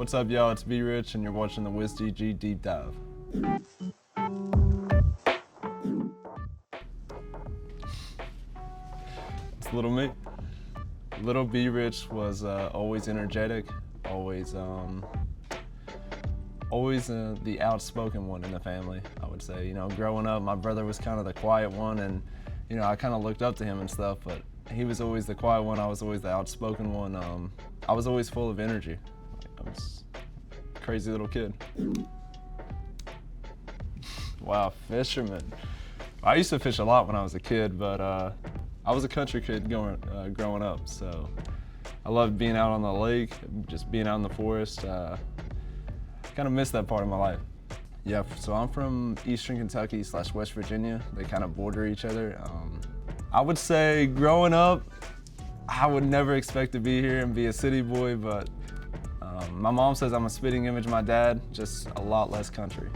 What's up, y'all? It's BRich, and you're watching the Wizards D.G Deep Dive. It's little me. Little BRich was always energetic, always the outspoken one in the family, I would say. You know, growing up, my brother was kind of the quiet one, and you know, I kind of looked up to him and stuff, but he was always the quiet one. I was always the outspoken one. I was always full of energy. I was a crazy little kid. Wow, fisherman. I used to fish a lot when I was a kid, but I was a country kid growing up, so I loved being out on the lake, just being out in the forest. Kind of missed that part of my life. Yeah, so I'm from Eastern Kentucky / West Virginia. They kind of border each other. I would say growing up, I would never expect to be here and be a city boy, but my mom says I'm a spitting image of my dad, just a lot less country.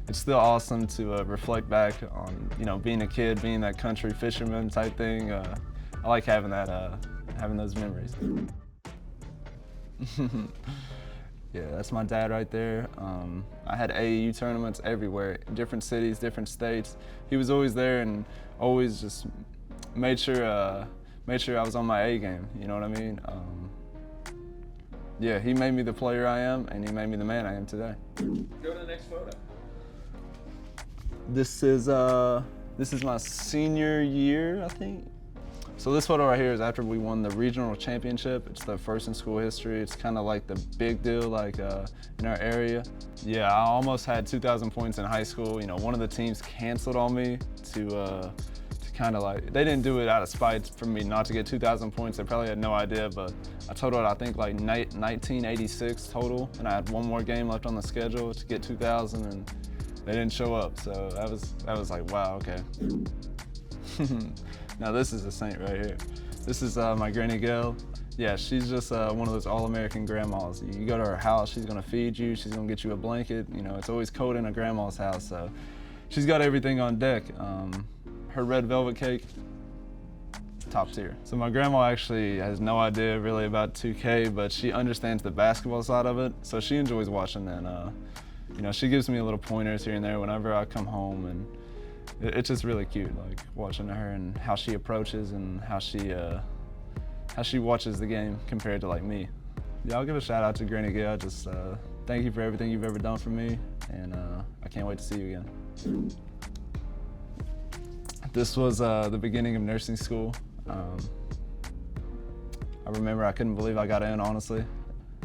It's still awesome to reflect back on, you know, being a kid, being that country fisherman type thing. I like having that, having those memories. Yeah, that's my dad right there. I had AAU tournaments everywhere, different cities, different states. He was always there and always just made sure I was on my A game. You know what I mean? Yeah, he made me the player I am, and he made me the man I am today. Go to the next photo. This is my senior year, I think. So this photo right here is after we won the regional championship. It's the first in school history. It's kind of like the big deal, like in our area. Yeah, I almost had 2,000 points in high school. You know, one of the teams canceled on me to kind of like, they didn't do it out of spite for me not to get 2,000 points. They probably had no idea, but I totaled, I think, like 1986 total, and I had one more game left on the schedule to get 2,000, and they didn't show up. So that was like, wow, okay. Now this is a saint right here. This is my Granny Gail. Yeah, she's just one of those all-American grandmas. You go to her house, she's gonna feed you, she's gonna get you a blanket. You know, it's always cold in a grandma's house, so she's got everything on deck. Her red velvet cake, top tier. So my grandma actually has no idea really about 2K, but she understands the basketball side of it, so she enjoys watching, and you know, she gives me a little pointers here and there whenever I come home, and it's just really cute, like watching her and how she approaches and how she watches the game compared to like me. Yeah, I'll give a shout out to Granny Gail. Just thank you for everything you've ever done for me, and I can't wait to see you again. This was the beginning of nursing school. I remember I couldn't believe I got in, honestly.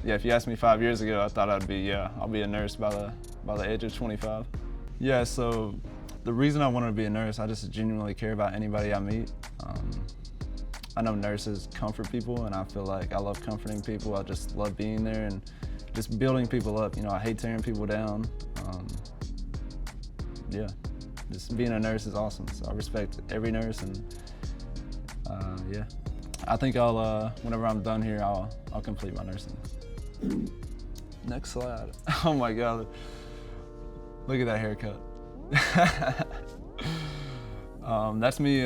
Yeah, if you asked me 5 years ago, I thought I'll be a nurse by the age of 25. Yeah, so the reason I wanted to be a nurse, I just genuinely care about anybody I meet. I know nurses comfort people, and I feel like I love comforting people. I just love being there and just building people up. You know, I hate tearing people down. Yeah, just being a nurse is awesome. So I respect every nurse, and yeah. I think whenever I'm done here, I'll complete my nursing. Next slide. Oh my God, look at that haircut. That's me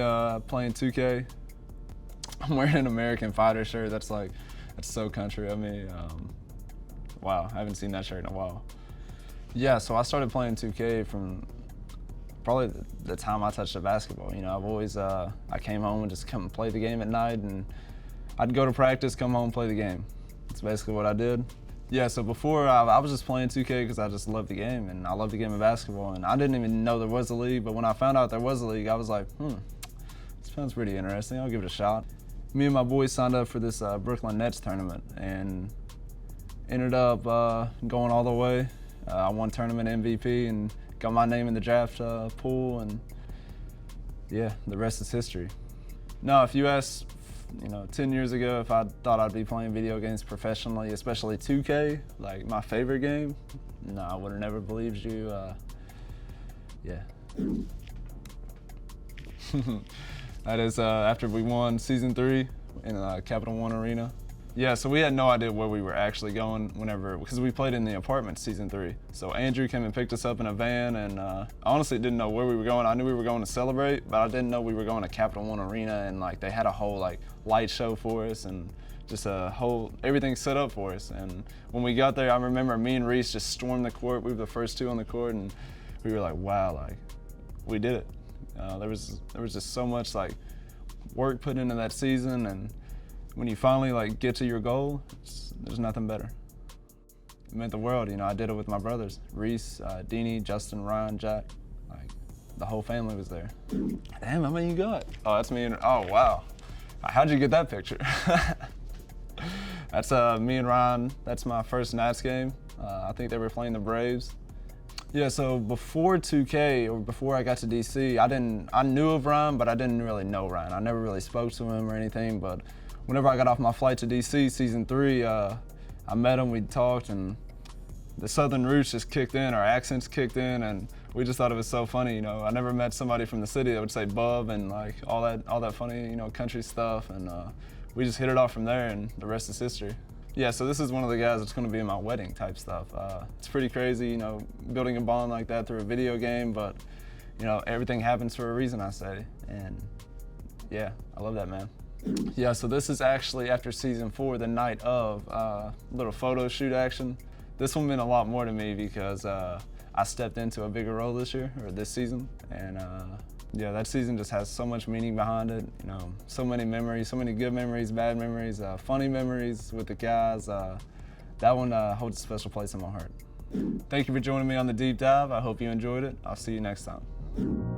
playing 2K. I'm wearing an American Fighter shirt. That's so country of me. Wow, I haven't seen that shirt in a while. Yeah, so I started playing 2K from probably the time I touched a basketball. You know, I've always, I came home and just come and play the game at night, and I'd go to practice, come home, play the game. That's basically what I did. Yeah, so before I was just playing 2K because I just loved the game, and I loved the game of basketball, and I didn't even know there was a league, but when I found out there was a league, I was like, this sounds pretty interesting, I'll give it a shot. Me and my boys signed up for this Brooklyn Nets tournament, and ended up going all the way. I won tournament MVP and got my name in the draft pool, and yeah, the rest is history. No, if you asked, you know, 10 years ago if I thought I'd be playing video games professionally, especially 2K, like my favorite game, no, I would have never believed you. Yeah. That is after we won season 3 in Capital One Arena. Yeah, so we had no idea where we were actually going because we played in the apartment season 3. So Andrew came and picked us up in a van, and I honestly didn't know where we were going. I knew we were going to celebrate, but I didn't know we were going to Capital One Arena, and like they had a whole like light show for us, and just everything set up for us. And when we got there, I remember me and Reese just stormed the court. We were the first two on the court, and we were like, wow, like we did it. There was just so much like work put into that season, and when you finally like get to your goal, there's nothing better. It meant the world. You know, I did it with my brothers, Reese, D.G, Justin, Ryan, Jack. Like the whole family was there. Damn, how many you got? Oh, that's me and, oh wow. How'd you get that picture? That's me and Ryan. That's my first Nats game. I think they were playing the Braves. Yeah, so before 2K, or before I got to DC, I knew of Ryan, but I didn't really know Ryan. I never really spoke to him or anything, but whenever I got off my flight to DC, season 3, I met him, we talked, and the Southern roots just kicked in, our accents kicked in, and we just thought it was so funny, you know. I never met somebody from the city that would say bub and like all that funny, you know, country stuff, and we just hit it off from there, and the rest is history. Yeah, so this is one of the guys that's going to be in my wedding type stuff. It's pretty crazy, you know, building a bond like that through a video game, but, you know, everything happens for a reason, I say. And, yeah, I love that, man. Yeah, so this is actually after season 4, the night of little photo shoot action. This one meant a lot more to me because I stepped into a bigger role this year, or this season, and yeah, that season just has so much meaning behind it. You know, so many memories, so many good memories, bad memories, funny memories with the guys. That one holds a special place in my heart. Thank you for joining me on the deep dive. I hope you enjoyed it. I'll see you next time.